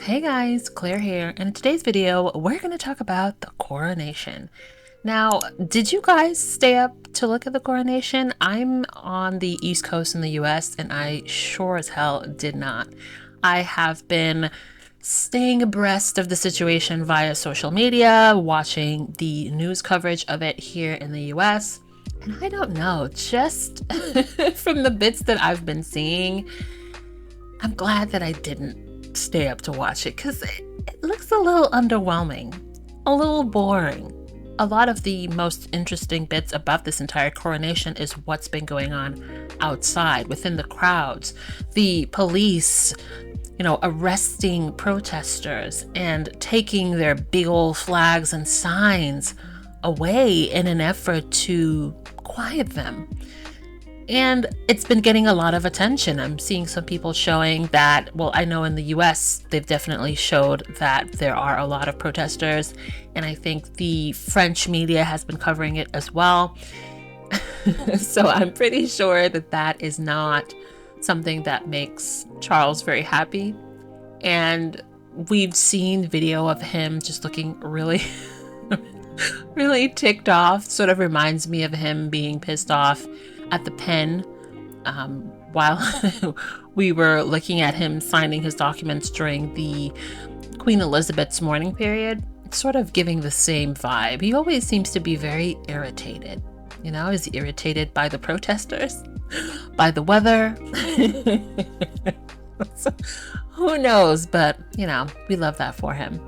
Hey guys, Claire here, and in today's video, we're going to talk about the coronation. Now, did you guys stay up to look at the coronation? I'm on the East Coast in the US, and I sure as hell did not. I have been staying abreast of the situation via social media, watching the news coverage of it here in the US, and I don't know, just from the bits that I've been seeing, I'm glad that I didn't stay up to watch it because it looks a little underwhelming, a little boring. A lot of the most interesting bits about this entire coronation is what's been going on outside within the crowds, the police, arresting protesters and taking their big old flags and signs away in an effort to quiet them. And it's been getting a lot of attention. I'm seeing some people showing that, well, I know in the US, they've definitely showed that there are a lot of protesters. And I think the French media has been covering it as well. So I'm pretty sure that that is not something that makes Charles very happy. And we've seen video of him just looking really, really ticked off. Sort of reminds me of him being pissed off at the pen while we were looking at him signing his documents during the Queen Elizabeth's mourning period. It's sort of giving the same vibe. He always seems to be very irritated. Is he irritated by the protesters? By the weather? So, who knows? But, we love that for him.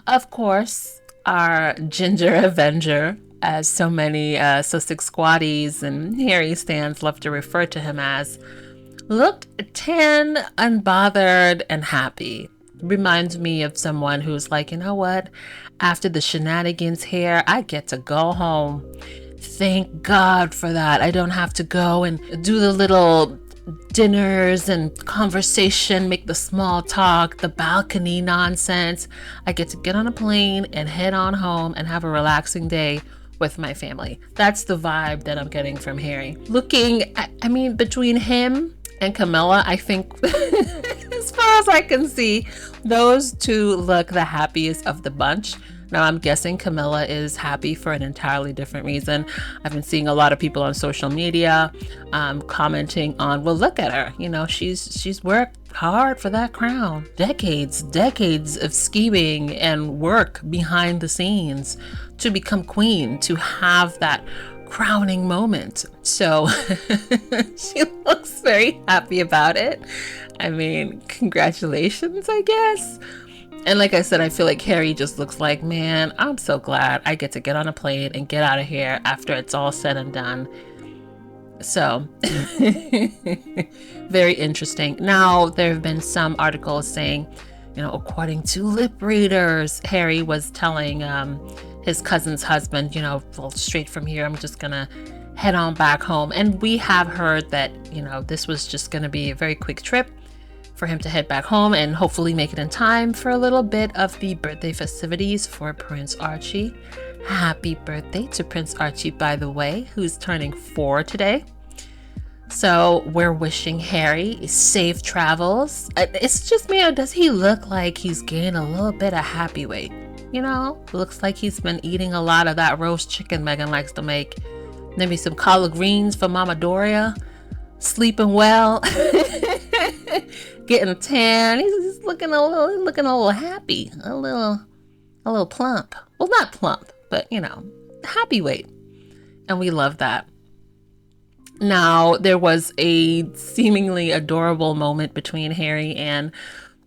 Of course, our Ginger Avenger, as so many Sussex squatties and Harry stands love to refer to him as, looked tan, unbothered, and happy. Reminds me of someone who's like, you know what? After the shenanigans here, I get to go home. Thank God for that. I don't have to go and do the little dinners and conversation, make the small talk, the balcony nonsense. I get to get on a plane and head on home and have a relaxing day with my family. That's the vibe that I'm getting from Harry. Between him and Camilla, I think as far as I can see, those two look the happiest of the bunch. Now, I'm guessing Camilla is happy for an entirely different reason. I've been seeing a lot of people on social media commenting on, well, look at her. She's worked hard for that crown. Decades of scheming and work behind the scenes to become queen, to have that crowning moment. So she looks very happy about it. Congratulations, I guess. And like I said, I feel like Harry just looks like, man, I'm so glad I get to get on a plane and get out of here after it's all said and done. So, very interesting. Now, there have been some articles saying, according to lip readers, Harry was telling his cousin's husband, well, straight from here, I'm just going to head on back home. And we have heard that, this was just going to be a very quick trip for him to head back home and hopefully make it in time for a little bit of the birthday festivities for Prince Archie. Happy birthday to Prince Archie, by the way, who's turning 4 today. So we're wishing Harry safe travels. It's just me, or does he look like he's gained a little bit of happy weight? Looks like he's been eating a lot of that roast chicken Megan likes to make. Maybe some collard greens for Mama Doria. Sleeping well. Getting tan. He's looking a little happy, a little plump. Well, not plump, but happy weight, and we love that. Now, there was a seemingly adorable moment between Harry and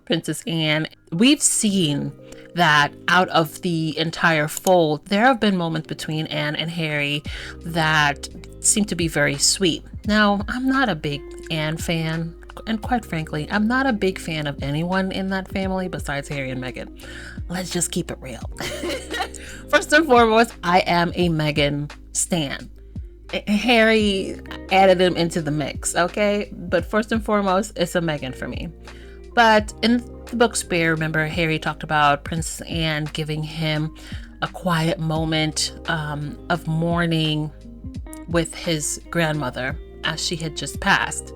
Princess Anne. We've seen that out of the entire fold, there have been moments between Anne and Harry that seem to be very sweet. Now, I'm not a big Anne fan. And quite frankly, I'm not a big fan of anyone in that family besides Harry and Meghan. Let's just keep it real. First and foremost, I am a Meghan stan. Harry added him into the mix, okay? But first and foremost, it's a Meghan for me. But in the book Spare, remember, Harry talked about Princess Anne giving him a quiet moment of mourning with his grandmother as she had just passed.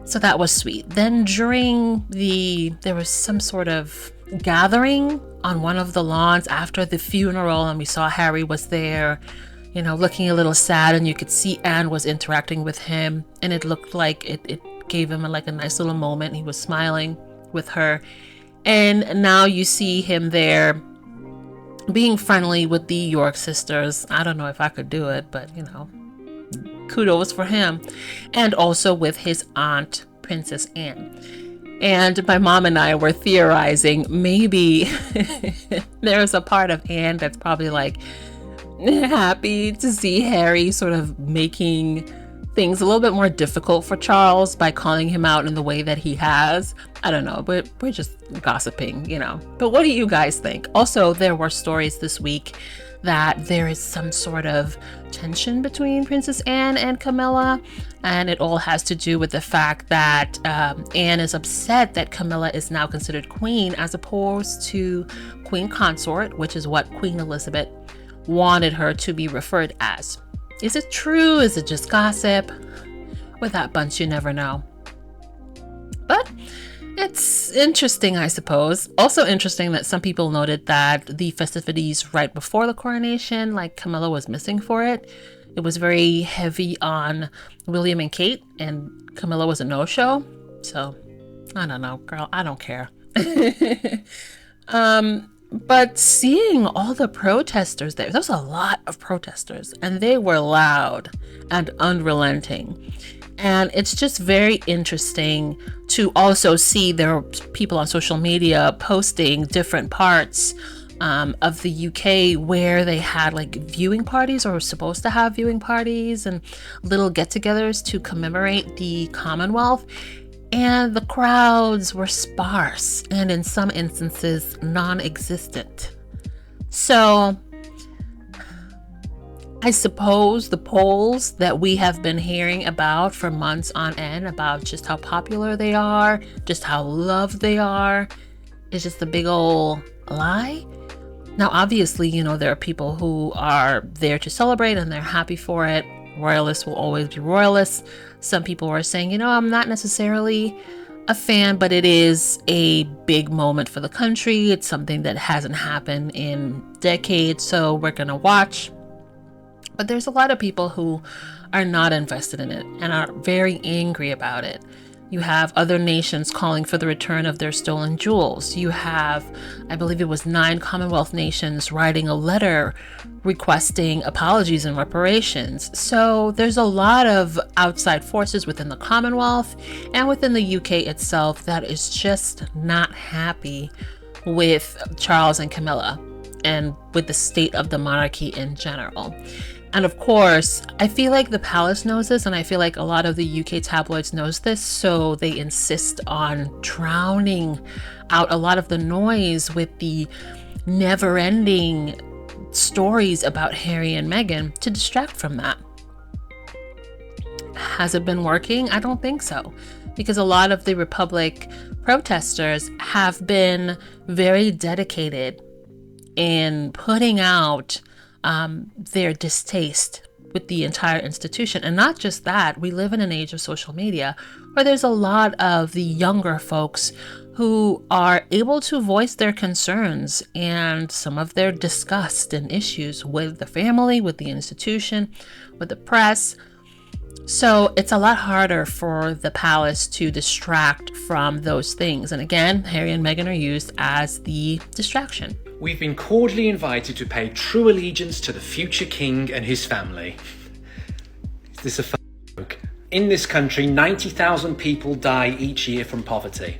So that was sweet. Then there was some sort of gathering on one of the lawns after the funeral, and we saw Harry was there, looking a little sad, and you could see Anne was interacting with him, and it looked like it gave him a nice little moment. He was smiling with her, and now you see him there being friendly with the York sisters. I don't know if I could do it, but kudos for him. And also with his aunt, Princess Anne. And my mom and I were theorizing maybe there's a part of Anne that's probably happy to see Harry sort of making things a little bit more difficult for Charles by calling him out in the way that he has. I don't know, but we're just gossiping, But what do you guys think? Also, there were stories this week that there is some sort of tension between Princess Anne and Camilla, and it all has to do with the fact that Anne is upset that Camilla is now considered queen as opposed to queen consort, which is what Queen Elizabeth wanted her to be referred as. Is it true? Is it just gossip? With that bunch, you never know. But it's interesting, I suppose. Also interesting that some people noted that the festivities right before the coronation, Camilla was missing for it. It was very heavy on William and Kate, and Camilla was a no-show. So, I don't know, girl. I don't care. But seeing all the protesters there was a lot of protesters, and they were loud and unrelenting. And it's just very interesting to also see there are people on social media posting different parts of the UK where they had viewing parties, or were supposed to have viewing parties and little get-togethers to commemorate the Commonwealth. And the crowds were sparse and in some instances non-existent. So I suppose the polls that we have been hearing about for months on end about just how popular they are, just how loved they are, is just a big old lie. Now, obviously, there are people who are there to celebrate and they're happy for it. Royalists will always be royalists. Some people are saying, I'm not necessarily a fan, but it is a big moment for the country. It's something that hasn't happened in decades, so we're going to watch. But there's a lot of people who are not invested in it and are very angry about it. You have other nations calling for the return of their stolen jewels. You have, I believe it was 9 Commonwealth nations writing a letter requesting apologies and reparations. So there's a lot of outside forces within the Commonwealth and within the UK itself that is just not happy with Charles and Camilla and with the state of the monarchy in general. And of course, I feel like the palace knows this, and I feel like a lot of the UK tabloids knows this, so they insist on drowning out a lot of the noise with the never-ending stories about Harry and Meghan to distract from that. Has it been working? I don't think so, because a lot of the Republic protesters have been very dedicated in putting out their distaste with the entire institution. And not just that, we live in an age of social media where there's a lot of the younger folks who are able to voice their concerns and some of their disgust and issues with the family, with the institution, with the press. So it's a lot harder for the palace to distract from those things. And again, Harry and Meghan are used as the distraction. We've been cordially invited to pay true allegiance to the future king and his family. Is this a joke? In this country, 90,000 people die each year from poverty.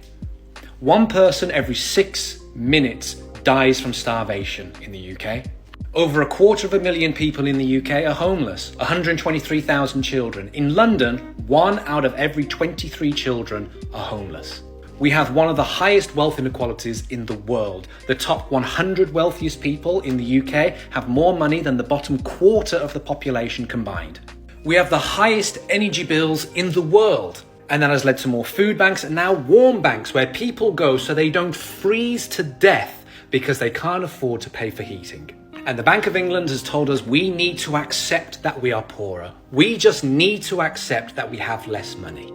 1 person every 6 minutes dies from starvation in the UK. Over 250,000 people in the UK are homeless, 123,000 children. In London, 1 out of every 23 children are homeless. We have one of the highest wealth inequalities in the world. The top 100 wealthiest people in the UK have more money than the bottom quarter of the population combined. We have the highest energy bills in the world. And that has led to more food banks and now warm banks where people go so they don't freeze to death because they can't afford to pay for heating. And the Bank of England has told us we need to accept that we are poorer. We just need to accept that we have less money.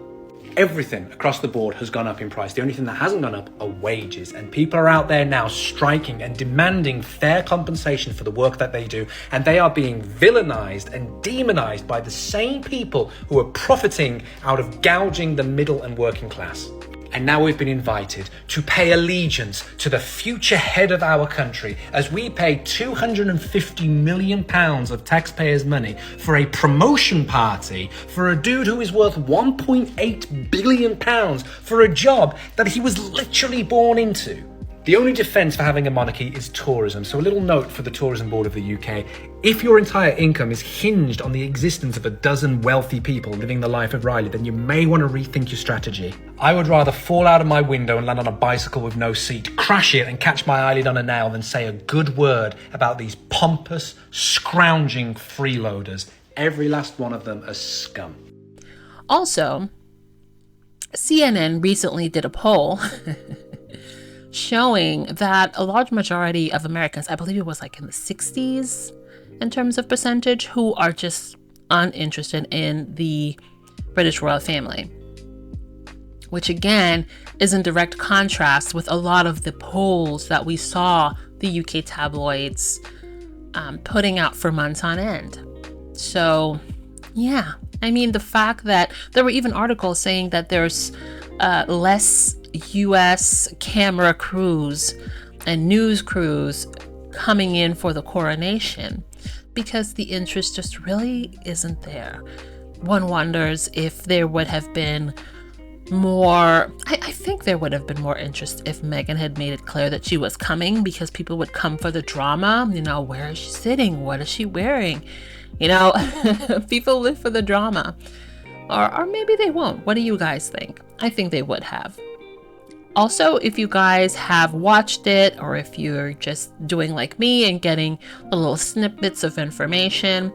Everything across the board has gone up in price. The only thing that hasn't gone up are wages. And people are out there now striking and demanding fair compensation for the work that they do. And they are being villainized and demonized by the same people who are profiting out of gouging the middle and working class. And now we've been invited to pay allegiance to the future head of our country as we pay £250 million of taxpayers' money for a promotion party for a dude who is worth £1.8 billion for a job that he was literally born into. The only defence for having a monarchy is tourism. So a little note for the Tourism Board of the UK. If your entire income is hinged on the existence of a dozen wealthy people living the life of Riley, then you may want to rethink your strategy. I would rather fall out of my window and land on a bicycle with no seat, crash it and catch my eyelid on a nail than say a good word about these pompous, scrounging freeloaders. Every last one of them a scum. Also, CNN recently did a poll showing that a large majority of Americans, I believe it was like in the 60s in terms of percentage, who are just uninterested in the British royal family, which again is in direct contrast with a lot of the polls that we saw the UK tabloids putting out for months on end. So yeah, I mean, the fact that there were even articles saying that there's less US camera crews and news crews coming in for the coronation because the interest just really isn't there. One wonders if there would have been more, I think there would have been more interest if Meghan had made it clear that she was coming, because people would come for the drama. You know, where is she sitting? What is she wearing? You know, people live for the drama. Or maybe they won't. What do you guys think? I think they would have. Also, if you guys have watched it, or if you're just doing like me and getting little snippets of information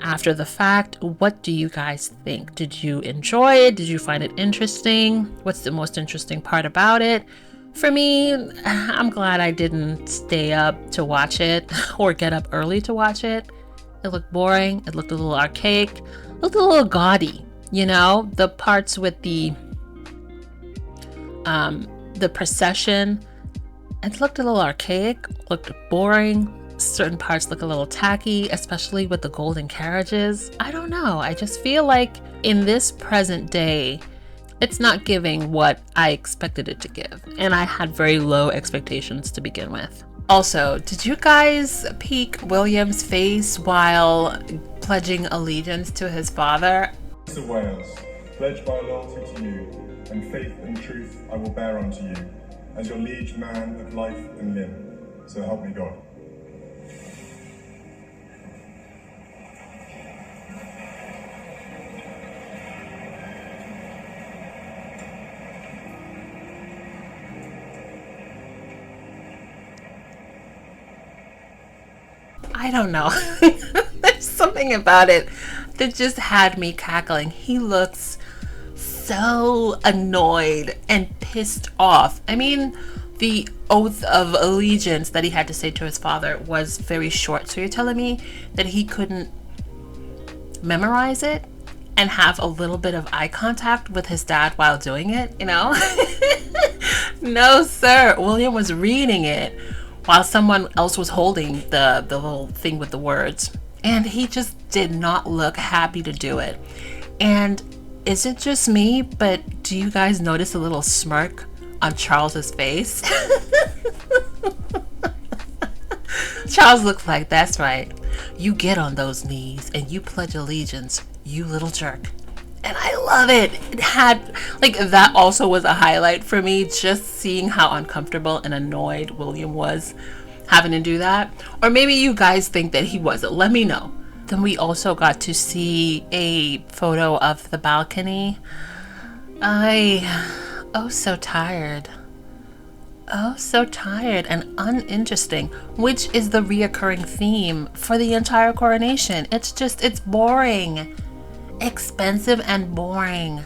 after the fact, what do you guys think? Did you enjoy it? Did you find it interesting? What's the most interesting part about it? For me, I'm glad I didn't stay up to watch it or get up early to watch it. It looked boring. It looked a little archaic. It looked a little gaudy. You know, the parts with the procession, it looked a little archaic, looked boring. Certain parts look a little tacky, especially with the golden carriages. I don't know. I just feel like in this present day, it's not giving what I expected it to give. And I had very low expectations to begin with. Also, did you guys peek William's face while pledging allegiance to his father? Prince of Wales, pledge my loyalty to you, and faith and truth I will bear unto you, as your liege man of life and limb. So help me God. I don't know. There's something about it that just had me cackling. He looks so annoyed and pissed off. I mean, the oath of allegiance that he had to say to his father was very short. So you're telling me that he couldn't memorize it and have a little bit of eye contact with his dad while doing it, you know? No, sir. William was reading it while someone else was holding the little thing with the words. And he just did not look happy to do it. And is it just me, but do you guys notice a little smirk on Charles's face? Charles looks like, that's right. You get on those knees and you pledge allegiance, you little jerk. And I love it. It had, like, that also was a highlight for me, just seeing how uncomfortable and annoyed William was having to do that. Or maybe you guys think that he wasn't. Let me know. Then we also got to see a photo of the balcony. So tired. Oh, so tired and uninteresting, which is the reoccurring theme for the entire coronation. It's boring, expensive and boring.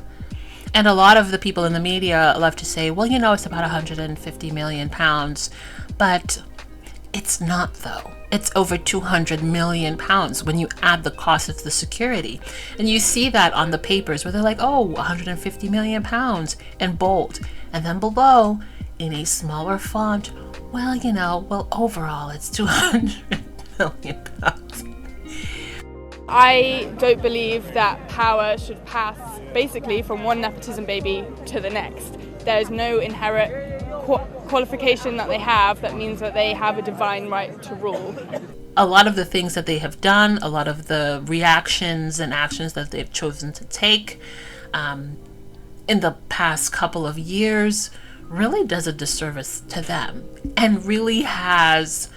And a lot of the people in the media love to say, well, it's about 150 million pounds, but it's not though. It's over 200 million pounds when you add the cost of the security. And you see that on the papers where they're like, 150 million pounds in bold. And then below, in a smaller font, overall it's 200 million pounds. I don't believe that power should pass basically from one nepotism baby to the next. There's no inherent qualification that they have that means that they have a divine right to rule. A lot of the things that they have done, a lot of the reactions and actions that they've chosen to take in the past couple of years really does a disservice to them and really has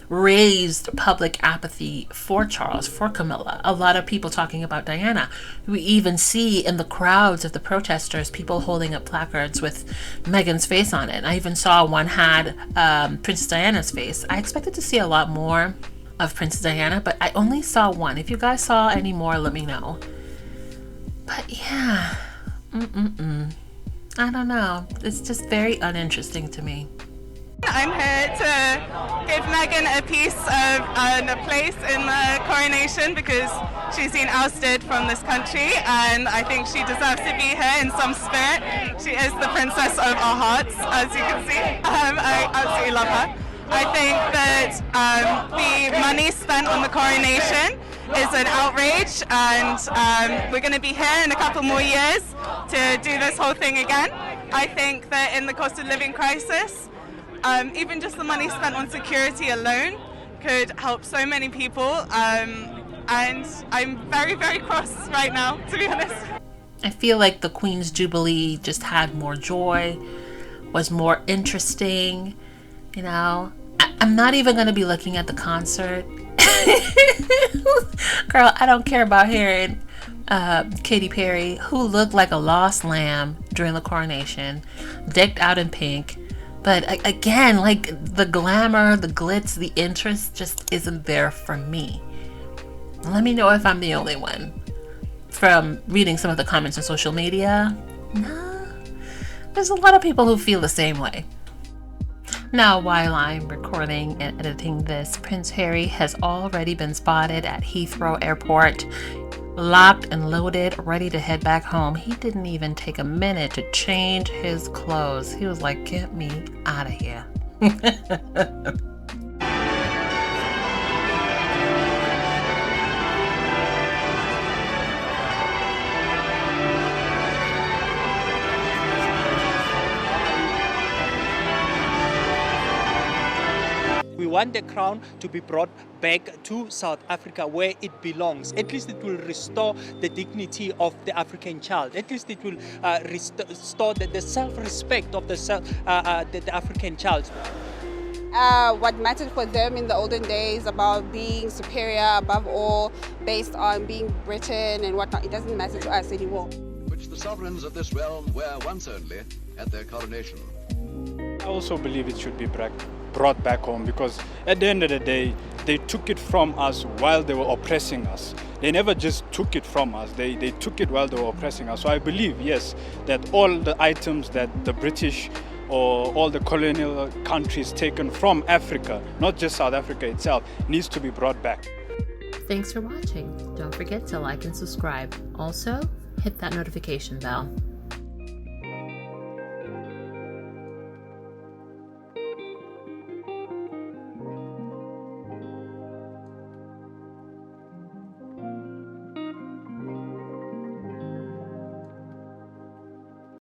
raised public apathy for Charles, for Camilla. A lot of people talking about Diana. We even see in the crowds of the protesters people holding up placards with Meghan's face on it. I even saw one had Princess Diana's face. I expected to see a lot more of Princess Diana, but I only saw one. If you guys saw any more, let me know. But yeah, I don't know. It's just very uninteresting to me. I'm here to give Meghan a piece of a place in the coronation because she's been ousted from this country and I think she deserves to be here in some spirit. She is the princess of our hearts, as you can see. I absolutely love her. I think that the money spent on the coronation is an outrage and we're going to be here in a couple more years to do this whole thing again. I think that in the cost of living crisis, even just the money spent on security alone could help so many people, and I'm very, very cross right now, to be honest. I feel like the Queen's Jubilee just had more joy, was more interesting, I'm not even going to be looking at the concert. Girl, I don't care about hearing Katy Perry, who looked like a lost lamb during the coronation, decked out in pink. But again, like the glamour, the glitz, the interest just isn't there for me. Let me know if I'm the only one. From reading some of the comments on social media, no, there's a lot of people who feel the same way. Now, while I'm recording and editing this, Prince Harry has already been spotted at Heathrow Airport, locked and loaded, ready to head back home. He didn't even take a minute to change his clothes. He was like, get me out of here. We want the crown to be brought back to South Africa where it belongs. At least it will restore the dignity of the African child. At least it will restore the self-respect of the African child. What mattered for them in the olden days about being superior above all, based on being Britain and whatnot, it doesn't matter to us anymore. Which the sovereigns of this realm wear once only at their coronation. I also believe it should be brought back home because at the end of the day, they took it from us while they were oppressing us. They never just took it from us, they took it while they were oppressing us. So I believe, yes, that all the items that the British or all the colonial countries taken from Africa, not just South Africa itself, needs to be brought back. Thanks for watching. Don't forget to like and subscribe. Also, hit that notification bell.